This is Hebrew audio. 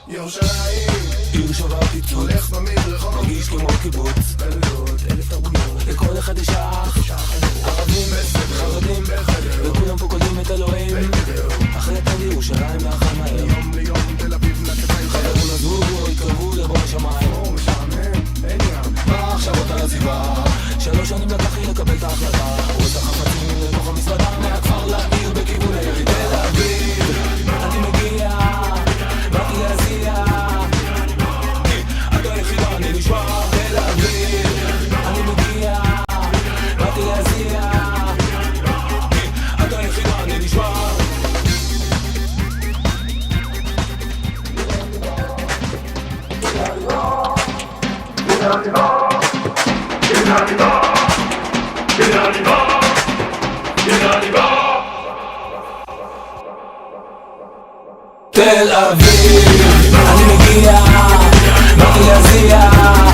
ירושלים, עיר שווה פיצוץ, הולך במדרחוב, מרגיש כמו קיבוץ, גלויות, אלף תרבויות, לכל אחד יש אח, ערבים, חרדים, וכולם פה קולטים את אלוהים. אחרי תל ירושלים לאחר מהר, יום ליום תל אביב נקטיים חברים עזבו, התקרבו לבוא השמיים. או משעמם, אין ים, מה עכשיו אותה לזיבה? 3 שנים לקח לי לקבל את ההחלטה, עוד החפצים לתוך המזוודה, מהכפר לעיר בכיוון העיר תל אביב. אני מגיע, באתי להזיע, אתה היחידה, אני נשמע תל אביב. אני מגיע, באתי להזיע, אתה היחידה, אני נשמע. תל אביב, אני מגיע, באתי להזיע.